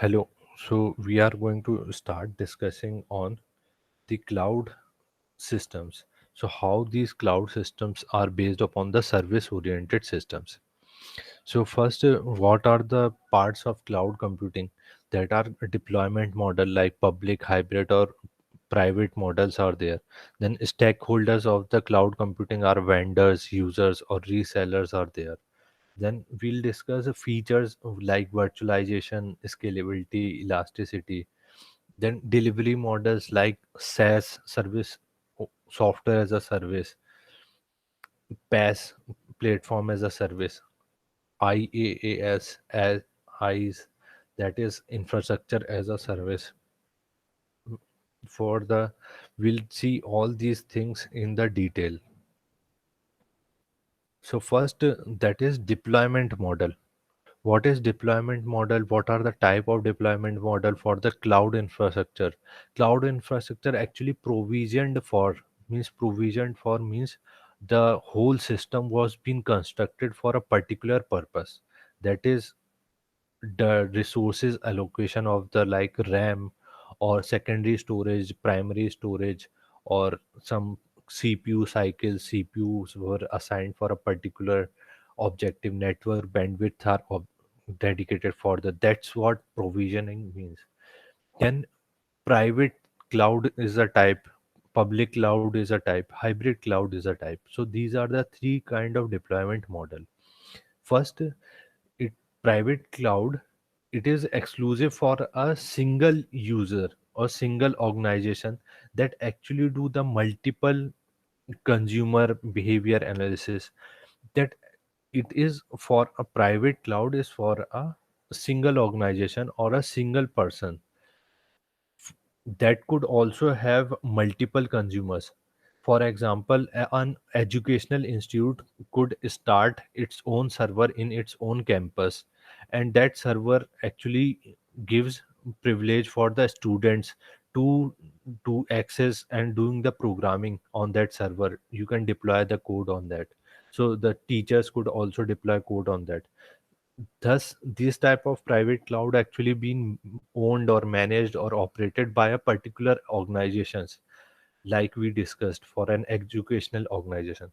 Hello. So we are going to start discussing on the cloud systems. So how these cloud systems are based upon the service oriented systems. So first, what are the parts of cloud computing that are a deployment model like public, hybrid or private models are there. Then stakeholders of the cloud computing are vendors, users or resellers are there. Then we'll discuss the features like virtualization, scalability, elasticity. Then delivery models like SaaS service, software as a service, PaaS platform as a service, IaaS as IaaS, that is infrastructure as a service. For the we'll see all these things in the detail. So first, that is deployment model. What is deployment model? What are the type of deployment model for the cloud infrastructure? Cloud infrastructure actually provisioned for means the whole system was being constructed for a particular purpose. That is the resources allocation of the like RAM or secondary storage, primary storage, or some CPU cycles. CPUs were assigned for a particular objective. Network bandwidth are dedicated for the. That's what provisioning means. Then private cloud is a type, public cloud is a type, hybrid cloud is a type. So these are the three kind of deployment model. First, it private cloud, it is exclusive for a single user or single organization that actually do the multiple consumer behavior analysis. That it is for a private cloud is for a single organization or a single person that could also have multiple consumers. For example, an educational institute could start its own server in its own campus, and that server actually gives privilege for the students to access and doing the programming on that server. You can deploy the code on that. So the teachers could also deploy code on that. Thus, this type of private cloud actually being owned or managed or operated by a particular organizations, like we discussed for an educational organization.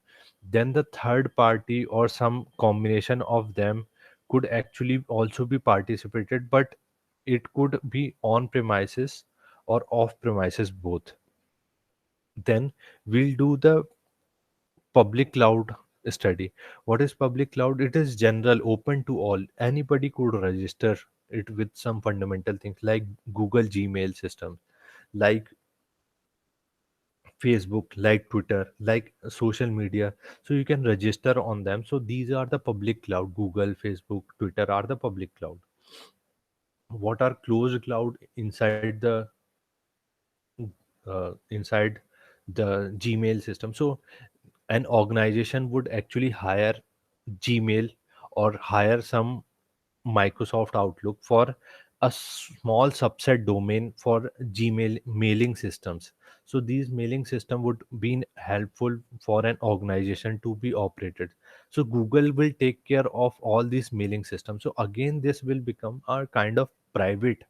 Then the third party or some combination of them could actually also be participated, but it could be on premises or off premises both. Then we'll do the public cloud study. What is public cloud? It is general, open to all. Anybody could register it with some fundamental things like Google Gmail system, like Facebook, like Twitter, like social media. So you can register on them. So these are the public cloud. Google, Facebook, Twitter are the public cloud. What are closed cloud? Inside the Gmail system. So an organization would actually hire Gmail or hire some Microsoft Outlook for a small subset domain for Gmail mailing systems. So these mailing system would be helpful for an organization to be operated. So Google will take care of all these mailing systems. So again, this will become a kind of private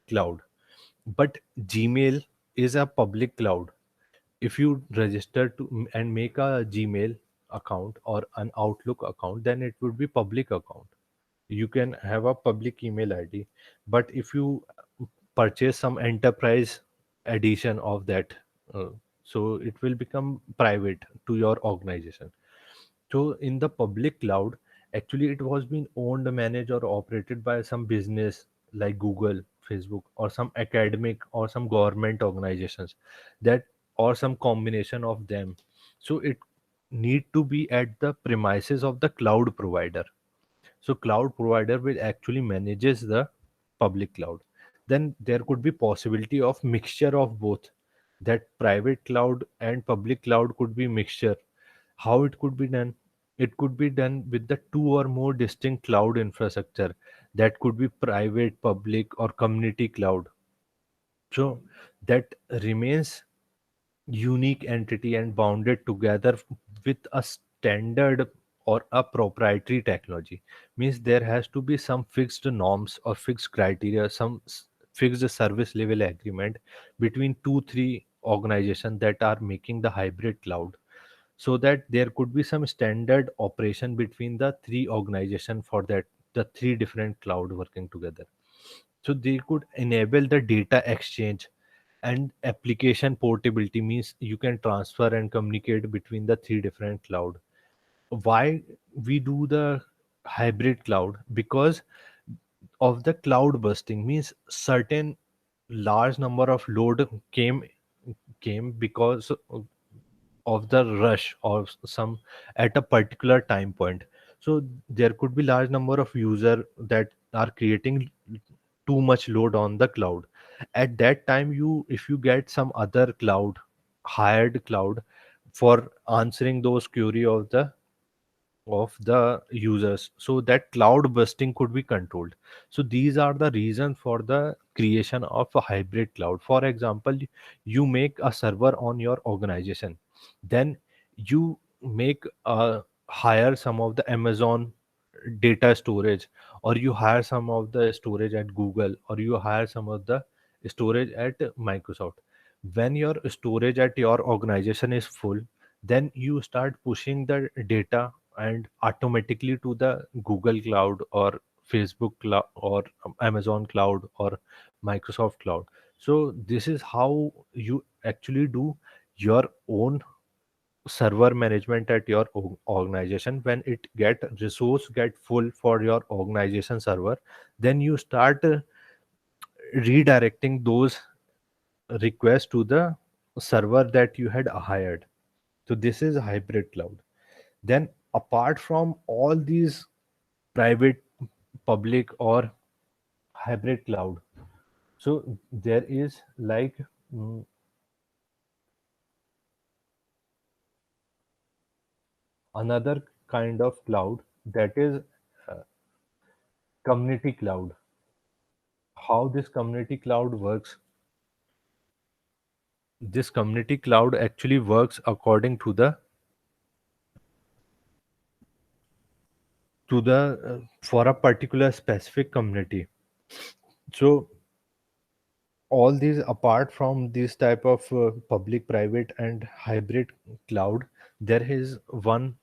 cloud. But Gmail is a public cloud. If you register to and make a Gmail account or an Outlook account, then it would be public account. You can have a public email ID. But if you purchase some enterprise edition of that, uh, so it will become private to your organization. So in the public cloud, actually it was being owned, managed, or operated by some business like Google, Facebook, or some academic or some government organizations, that or some combination of them. So it need to be at the premises of the cloud provider. So cloud provider will actually manages the public cloud. Then there could be possibility of mixture of both, that private cloud and public cloud could be mixture. How it could be done? It could be done with the two or more distinct cloud infrastructure, that could be private, public or community cloud. So that remains unique entity and bounded together with a standard or a proprietary technology. Means there has to be some fixed norms or fixed criteria, some fixed service level agreement between two three organizations that are making the hybrid cloud, so that there could be some standard operation between the three organization for that the three different cloud working together. So they could enable the data exchange and application portability, means you can transfer and communicate between the three different cloud. Why we do the hybrid cloud? Because of the cloud bursting, means certain large number of load came because of the rush or some at a particular time point. So there could be large number of user that are creating too much load on the cloud. At that time, you if you get some other cloud, hired cloud, for answering those query of the users, so that cloud busting could be controlled. So these are the reason for the creation of a hybrid cloud. For example, you make a server on your organization, then you make hire some of the Amazon data storage, or you hire some of the storage at Google, or you hire some of the storage at Microsoft. When your storage at your organization is full, then you start pushing the data and automatically to the Google cloud or Facebook cloud or Amazon cloud or Microsoft cloud. So this is how you actually do your own server management at your organization. When it get resource get full for your organization server, then you start redirecting those requests to the server that you had hired. So this is hybrid cloud. Then apart from all these private, public or hybrid cloud, so there is like mm, another kind of cloud, that is uh, community cloud. How this community cloud works? This community cloud actually works according to the for a particular specific community. So all these, apart from this type of public, private and hybrid cloud, there is one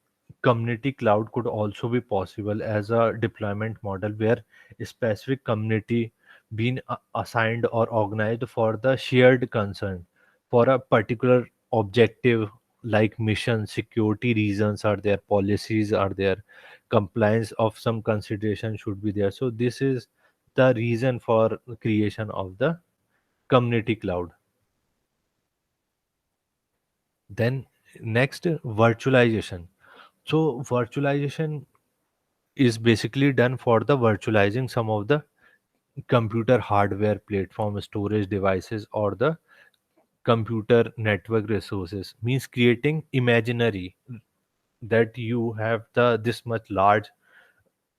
community cloud could also be possible as a deployment model, where a specific community being assigned or organized for the shared concern for a particular objective, like mission, security reasons are there, policies are there, compliance of some consideration should be there. So this is the reason for creation of the community cloud. Then next, virtualization. So virtualization is basically done for the virtualizing some of the computer hardware, platform, storage devices, or the computer network resources. Means creating imaginary that you have the this much large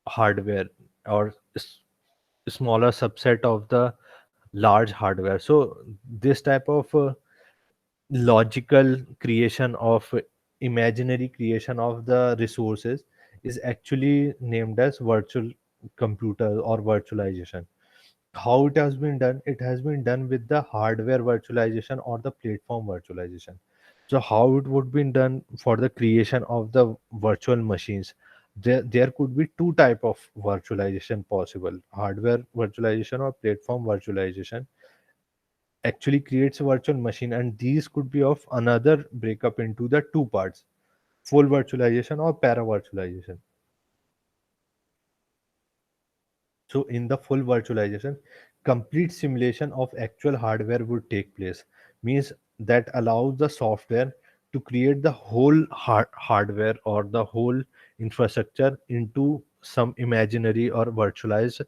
hardware or smaller subset of the large hardware. So this type of logical creation of imaginary creation of the resources is actually named as virtual computer or virtualization. How it has been done? It has been done with the hardware virtualization or the platform virtualization. So how it would be done for the creation of the virtual machines? There could be two type of virtualization possible: hardware virtualization or platform virtualization. Actually creates a virtual machine, and these could be of another breakup into the two parts: full virtualization or para virtualization. So in the full virtualization, complete simulation of actual hardware would take place. Means that allows the software to create the whole hardware or the whole infrastructure into some imaginary or virtualized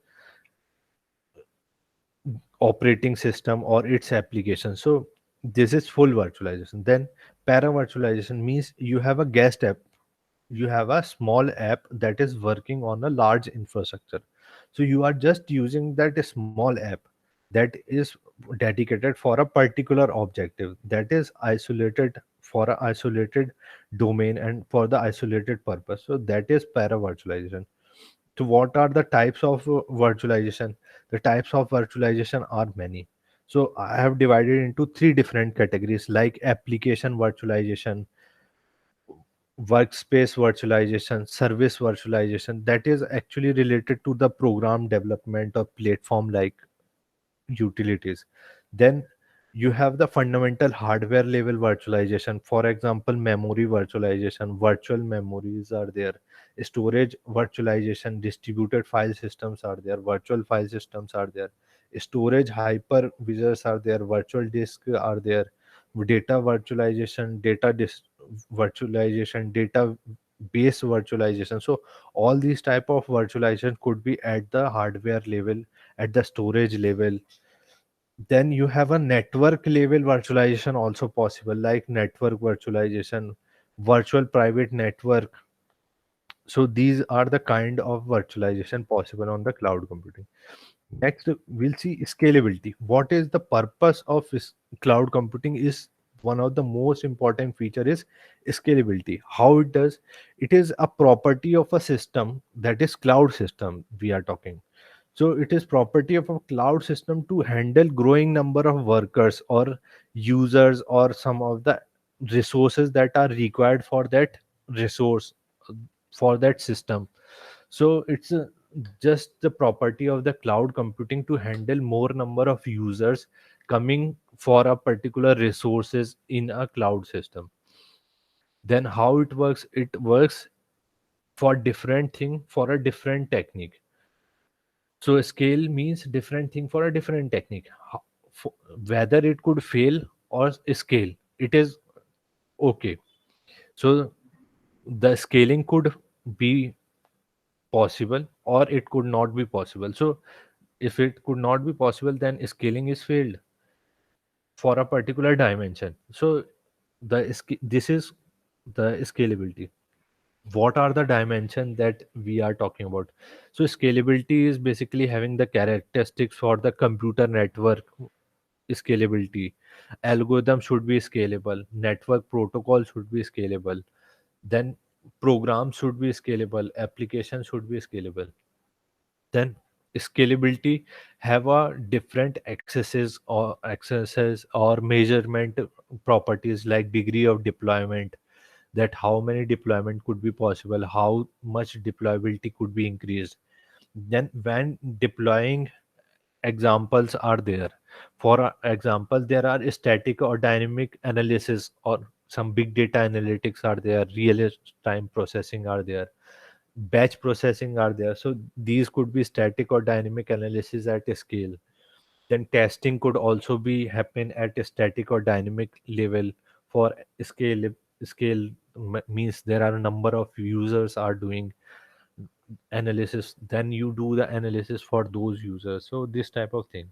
operating system or its application. So this is full virtualization. Then para virtualization means you have a guest app, you have a small app that is working on a large infrastructure. So you are just using that small app that is dedicated for a particular objective, that is isolated for a isolated domain and for the isolated purpose. So that is para virtualization. So what are the types of virtualization? The types of virtualization are many. So I have divided into three different categories like application virtualization, workspace virtualization, service virtualization, that is actually related to the program development or platform like utilities. Then you have the fundamental hardware level virtualization. For example, memory virtualization, virtual memories are there, storage virtualization, distributed file systems are there, virtual file systems are there, storage hypervisors are there, virtual disk are there, data virtualization, virtualization, data base virtualization. So all these type of virtualization could be at the hardware level, at the storage level. Then you have a network level virtualization also possible, like network virtualization, virtual private network. So these are the kind of virtualization possible on the cloud computing. Next, we'll see scalability. What is the purpose of cloud computing is one of the most important feature is scalability. How it does? It is a property of a system, that is cloud system we are talking. So it is property of a cloud system to handle growing number of workers or users or some of the resources that are required for that resource, for that system. So it's just the property of the cloud computing to handle more number of users coming for a particular resources in a cloud system. Then how it works? It works for different thing for a different technique. So scale means different thing for a different technique. Whether it could fail or scale, it is okay. So the scaling could be possible or it could not be possible. So if it could not be possible, then scaling is failed for a particular dimension. So this is the scalability. What are the dimensions that we are talking about? So scalability is basically having the characteristics for the computer network scalability. Algorithm should be scalable, network protocol should be scalable, then program should be scalable, application should be scalable. Then scalability have a different accesses or measurement properties like degree of deployment, that how many deployment could be possible, how much deployability could be increased. Then when deploying examples are there. For example, there are static or dynamic analysis or some big data analytics are there, real time processing are there, batch processing are there. So these could be static or dynamic analysis at a scale. Then testing could also be happen at a static or dynamic level. For scale means there are a number of users are doing analysis, then you do the analysis for those users. So this type of thing,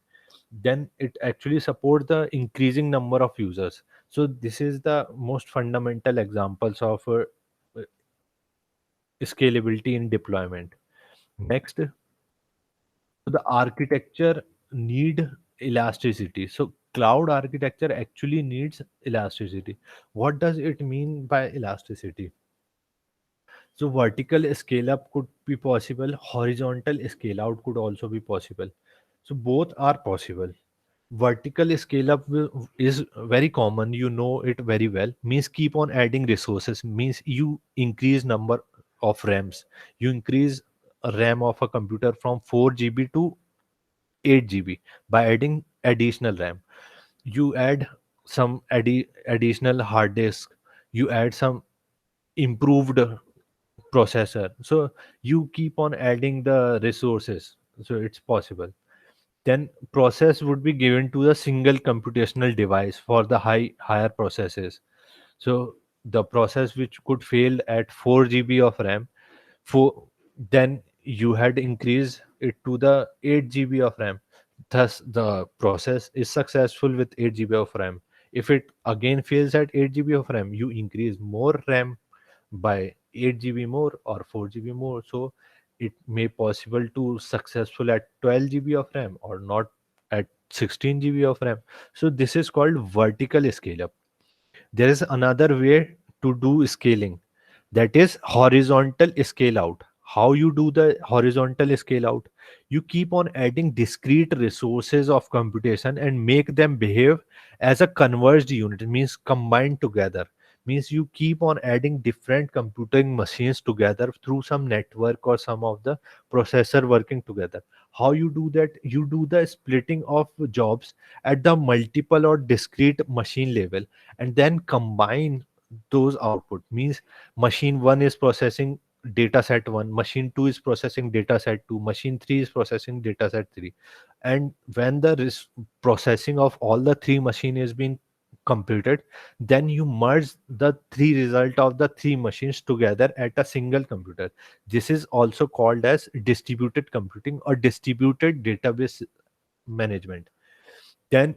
then it actually support the increasing number of users. So this is the most fundamental examples of scalability in deployment. Next, the architecture need elasticity. So cloud architecture actually needs elasticity. What does it mean by elasticity? So vertical scale up could be possible, horizontal scale out could also be possible. So both are possible. Vertical scale up is very common, you know it very well. Means keep on adding resources, means you increase number of RAMs. You increase a RAM of a computer from 4 GB to 8 GB by adding additional RAM. You add some additional hard disk. You add some improved processor. So you keep on adding the resources. So it's possible. Then process would be given to a single computational device for the higher processes. So the process which could fail at 4 GB of RAM, for then you had increased it to the 8 GB of RAM. Thus the process is successful with 8 GB of RAM. If it again fails at 8 GB of RAM, you increase more RAM by 8 GB more or 4 GB more. So it may possible to successful at 12 GB of RAM or not at 16 GB of RAM. So this is called vertical scale up. There is another way to do scaling, that is horizontal scale out. How you do the horizontal scale out? You keep on adding discrete resources of computation and make them behave as a converged unit, means combined together. Means you keep on adding different computing machines together through some network or some of the processor working together. How you do that? You do the splitting of jobs at the multiple or discrete machine level, and then combine those output. Means machine 1 is processing data set 1, machine 2 is processing data set 2, machine 3 is processing data set 3. And when the processing of all the three machine is being completed, then you merge the three result of the three machines together at a single computer. This is also called as distributed computing or distributed database management. Then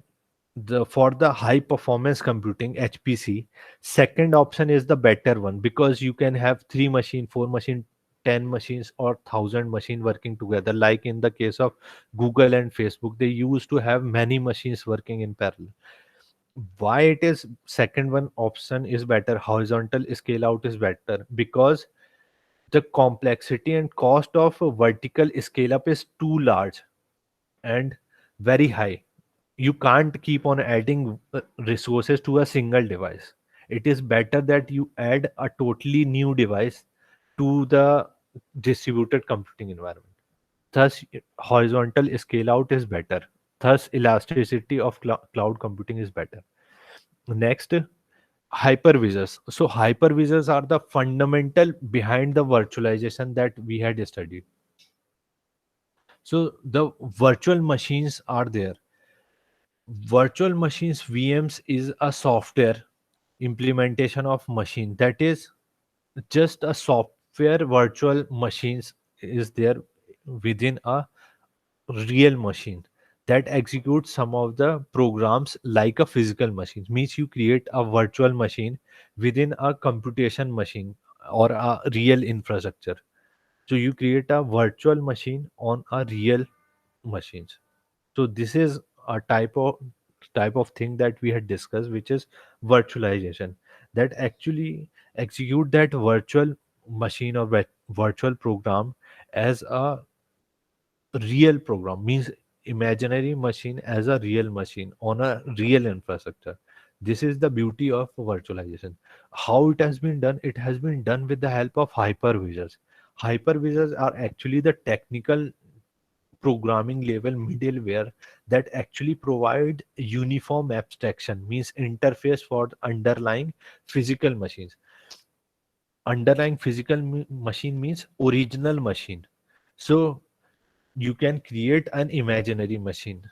for the high performance computing, HPC, second option is the better one, because you can have three machine, four machine, 10 machines or 1000 machine working together. Like in the case of Google and Facebook, they used to have many machines working in parallel. Why it is second one option is better, horizontal scale out is better? Because the complexity and cost of a vertical scale up is too large and very high. You can't keep on adding resources to a single device. It is better that you add a totally new device to the distributed computing environment. Thus, horizontal scale out is better. Thus, elasticity of cloud computing is better. Next, hypervisors. So, hypervisors are the fundamental behind the virtualization that we had studied. So, the virtual machines are there. Virtual machines, VMs, is a software implementation of machine, that is just a software. Virtual machines is there within a real machine that executes some of the programs like a physical machine. Means you create a virtual machine within a computation machine or a real infrastructure. So you create a virtual machine on a real machines. So this is a type of thing that we had discussed, which is virtualization, that actually execute that virtual machine or virtual program as a real program. Means imaginary machine as a real machine on a real infrastructure. This is the beauty of virtualization. How it has been done? It has been done with the help of hypervisors. Hypervisors are actually the technical programming level middleware that actually provide uniform abstraction, means interface for the underlying physical machines. Underlying physical machine means original machine. So you can create an imaginary machine.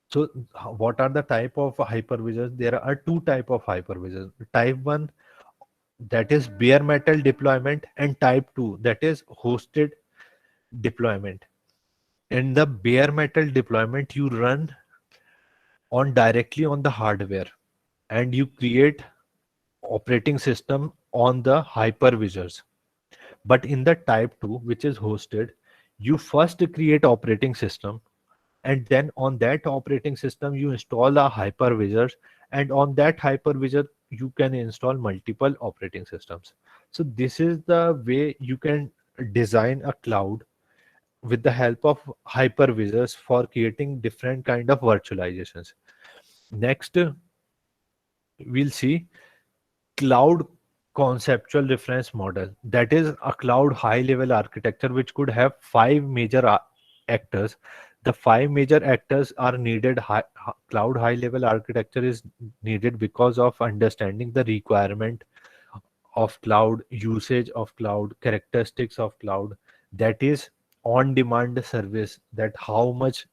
So what are the type of hypervisors? There are two type of hypervisors. Type 1, that is bare metal deployment, and type 2, that is hosted deployment. In the bare metal deployment, you run on directly on the hardware, and you create operating system on the hypervisors. But in the type 2, which is hosted, you first create operating system, and then on that operating system you install a hypervisor, and on that hypervisor you can install multiple operating systems. So this is the way you can design a cloud with the help of hypervisors for creating different kind of virtualizations. Next, we'll see cloud conceptual reference model, that is a cloud high level architecture which could have five major actors. The five major actors are needed. Cloud high level architecture is needed because of understanding the requirement of cloud, usage of cloud, characteristics of cloud, that is on demand service, that how much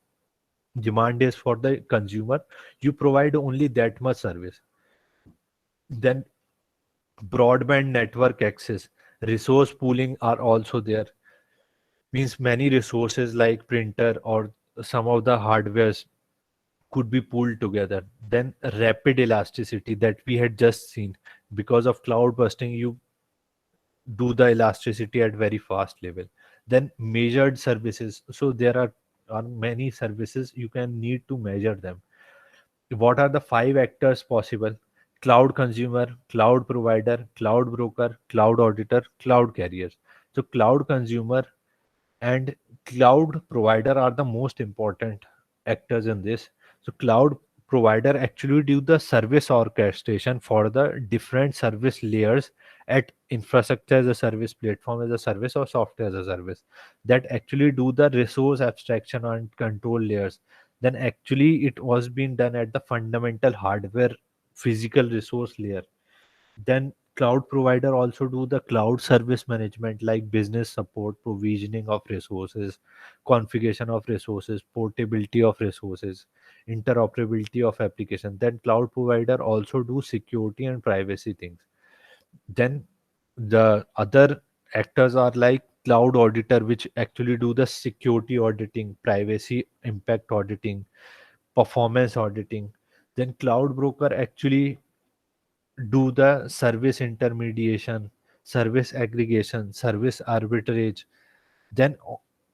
demand is for the consumer, you provide only that much service. Then broadband network access, resource pooling are also there. Means many resources like printer or some of the hardwares could be pooled together. Then rapid elasticity that we had just seen, because of cloud busting you do the elasticity at very fast level. Then measured services, so there are many services you can need to measure them. What are the five actors possible? cloud consumer, cloud provider, cloud broker, cloud auditor, cloud carriers. So cloud consumer and cloud provider are the most important actors in this. So cloud provider actually do the service orchestration for the different service layers at infrastructure as a service, platform as a service, or software as a service, that actually do the resource abstraction and control layers. Then actually it was being done at the fundamental hardware physical resource layer. Then cloud provider also do the cloud service management like business support, provisioning of resources, configuration of resources, portability of resources, interoperability of application. Then cloud provider also do security and privacy things. Then the other actors are like cloud auditor, which actually do the security auditing, privacy impact auditing, performance auditing. Then cloud broker actually do the service intermediation, service aggregation, service arbitrage. Then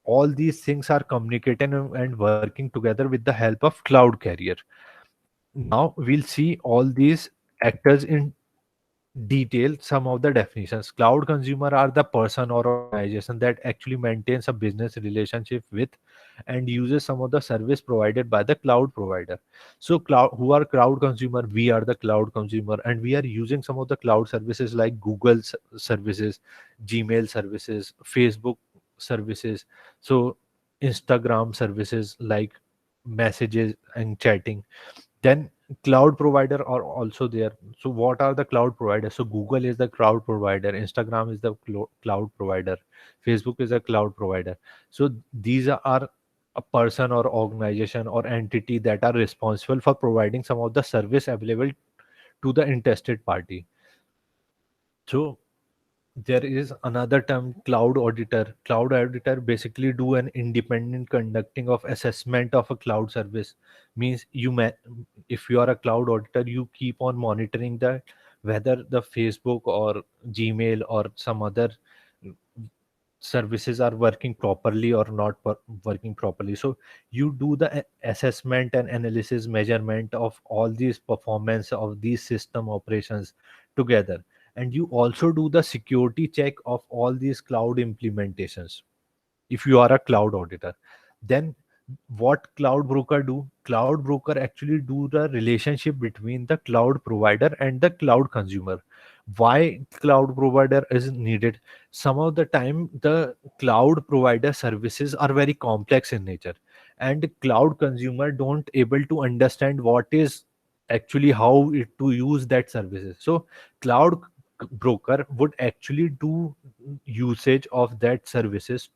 all these things are communicating and working together with the help of cloud carrier. Now we'll see all these actors in detail. Some of the definitions: cloud consumer are the person or organization that actually maintains a business relationship with and uses some of the service provided by the cloud provider. So cloud, who are cloud consumer? We are the cloud consumer, and we are using some of the cloud services like Google services, Gmail services, Facebook services, so Instagram services like messages and chatting. Then cloud provider are also there. So what are the cloud providers? So Google is the cloud provider, Instagram is the cloud provider, Facebook is a cloud provider. So these are a person or organization or entity that are responsible for providing some of the service available to the interested party. So there is another term, cloud auditor. Cloud auditor basically do an independent conducting of assessment of a cloud service. Means if you are a cloud auditor, you keep on monitoring that whether the Facebook or Gmail or some other services are working properly or not working properly. So you do the assessment and analysis measurement of all these performance of these system operations together, and you also do the security check of all these cloud implementations if you are a cloud auditor. Then what cloud broker do? Cloud broker actually do the relationship between the cloud provider and the cloud consumer. Why cloud provider is needed? Some of the time the cloud provider services are very complex in nature, and cloud consumer don't able to understand what is actually how it to use that services. So cloud broker would actually do usage of that services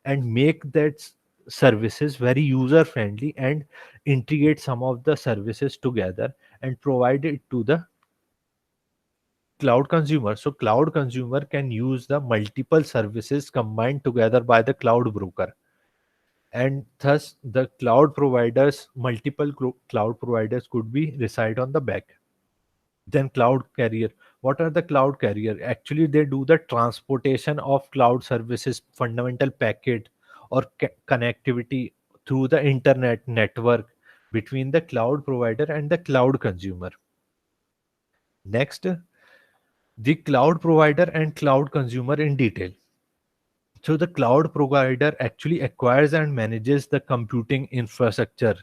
and make that services very user friendly and integrate some of the services together and provide it to the cloud consumer. So cloud consumer can use the multiple services combined together by the cloud broker, and thus the cloud providers, multiple cloud providers could be reside on the back. Then cloud carrier. What are the cloud carrier? Actually they do the transportation of cloud services, fundamental packet or connectivity through the internet network between the cloud provider and the cloud consumer. Next, the cloud provider and cloud consumer in detail. So the cloud provider actually acquires and manages the computing infrastructure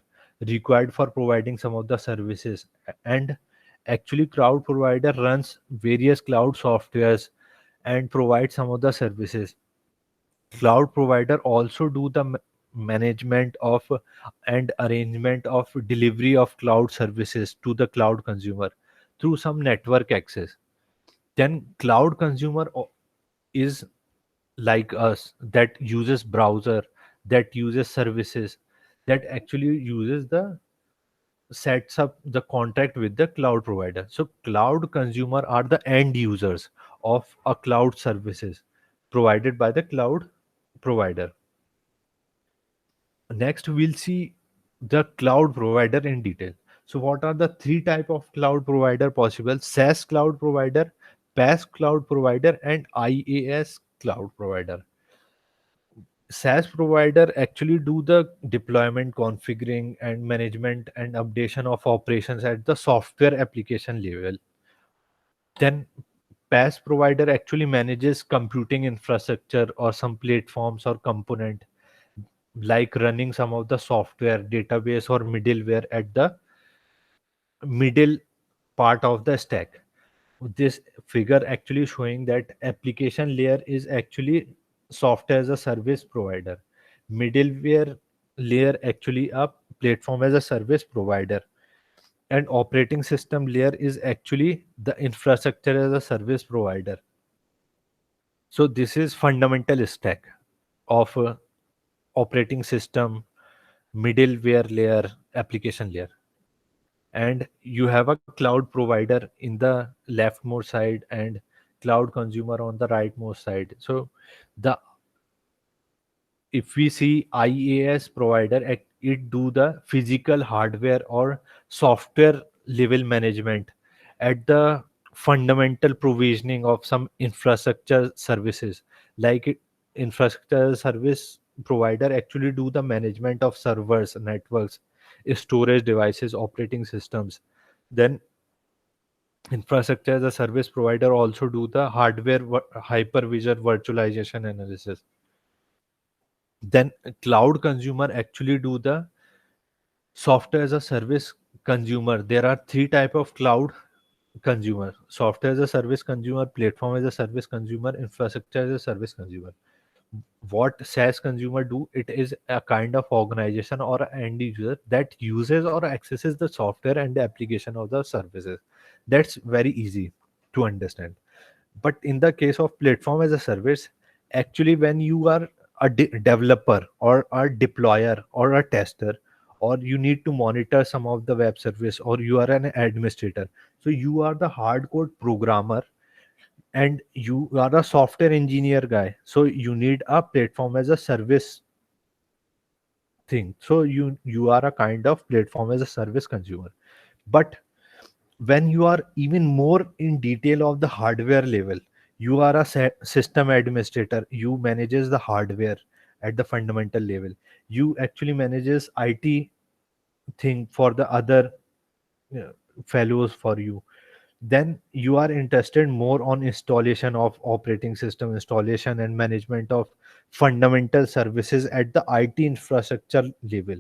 required for providing some of the services. And actually cloud provider runs various cloud softwares and provides some of the services. Cloud provider also do the management of and arrangement of delivery of cloud services to the cloud consumer through some network access. Then cloud consumer is like us, that uses browser, that uses services, that actually uses the sets up the contract with the cloud provider. So cloud consumer are the end users of a cloud services provided by the cloud provider. Next we'll see the cloud provider in detail. So what are the three type of cloud provider possible? SaaS cloud provider, PaaS cloud provider, and IaaS cloud provider. SaaS provider actually do the deployment, configuring, and management and updation of operations at the software application level. Then PaaS provider actually manages computing infrastructure or some platforms or component, like running some of the software, database, or middleware at the middle part of the stack. This figure actually showing that application layer is actually software as a service provider, middleware layer actually a platform as a service provider, and operating system layer is actually the infrastructure as a service provider. So this is fundamental stack of operating system, middleware layer, application layer. And you have a cloud provider in the leftmost side and cloud consumer on the rightmost side. So the if we see IaaS provider, it do the physical hardware or software level management at the fundamental provisioning of some infrastructure services, like infrastructure service provider actually do the management of servers, networks, storage devices, operating systems. Then infrastructure as a service provider also do the hardware hypervisor virtualization analysis. Then cloud consumer actually do the software as a service consumer. There are three type of cloud consumer: software as a service consumer, platform as a service consumer, infrastructure as a service consumer. What SaaS consumer do, it is a kind of organization or an end user that uses or accesses the software and the application of the services. That's very easy to understand. But in the case of platform as a service, actually when you are a developer or a deployer or a tester, or you need to monitor some of the web service, or you are an administrator, so you are the hardcore programmer and you are a software engineer guy, so you need a platform as a service thing. So you are a kind of platform as a service consumer. But when you are even more in detail of the hardware level, you are a system administrator, you manages the hardware at the fundamental level, you actually manages IT thing for the other uh, fellows for you. Then you are interested more on installation of operating system, installation and management of fundamental services at the IT infrastructure level.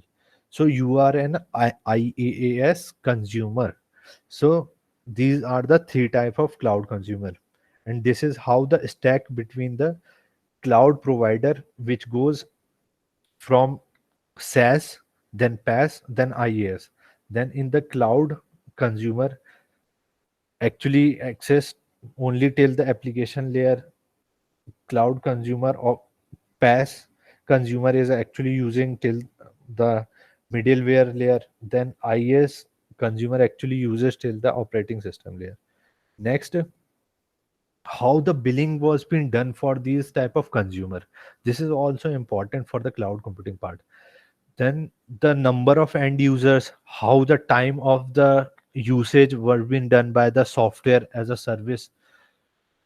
So you are an IaaS consumer. So these are the three type of cloud consumer, and this is how the stack between the cloud provider, which goes from SaaS, then PaaS, then IaaS. Then in the cloud consumer actually access only till the application layer. Cloud consumer or PaaS consumer is actually using till the middleware layer. Then IaaS consumer actually uses till the operating system layer. Next, how the billing was being done for these type of consumer. This is also important for the cloud computing part. Then the number of end users, how the time of the usage were being done by the software as a service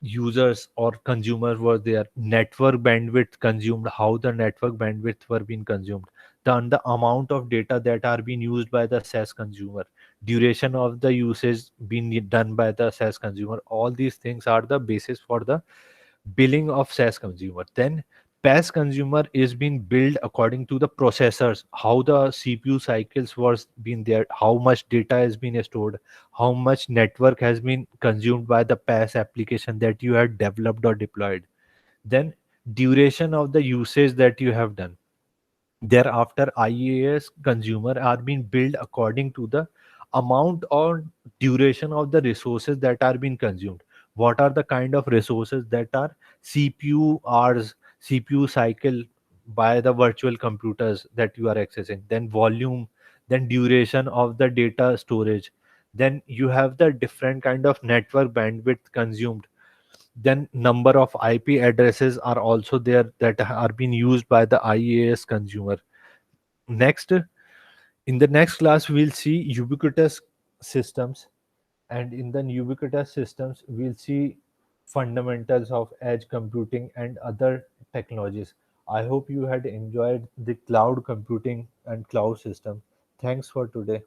users or consumers were there, network bandwidth consumed, how the network bandwidth were being consumed, then the amount of data that are being used by the SaaS consumer, duration of the usage being done by the SaaS consumer. All these things are the basis for the billing of SaaS consumer. Then PaaS consumer is being billed according to the processors, how the CPU cycles was been there, how much data has been stored, how much network has been consumed by the PaaS application that you have developed or deployed. Then duration of the usage that you have done. Thereafter, IaaS consumer are being billed according to the amount or duration of the resources that are being consumed. What are the kind of resources that are CPU hours, CPU cycle by the virtual computers that you are accessing, then volume, then duration of the data storage, then you have the different kind of network bandwidth consumed, then number of IP addresses are also there that are being used by the IaaS consumer. Next, in the next class, we'll see ubiquitous systems, and in the ubiquitous systems, we'll see fundamentals of edge computing and other technologies. I hope you had enjoyed the cloud computing and cloud system. Thanks for today.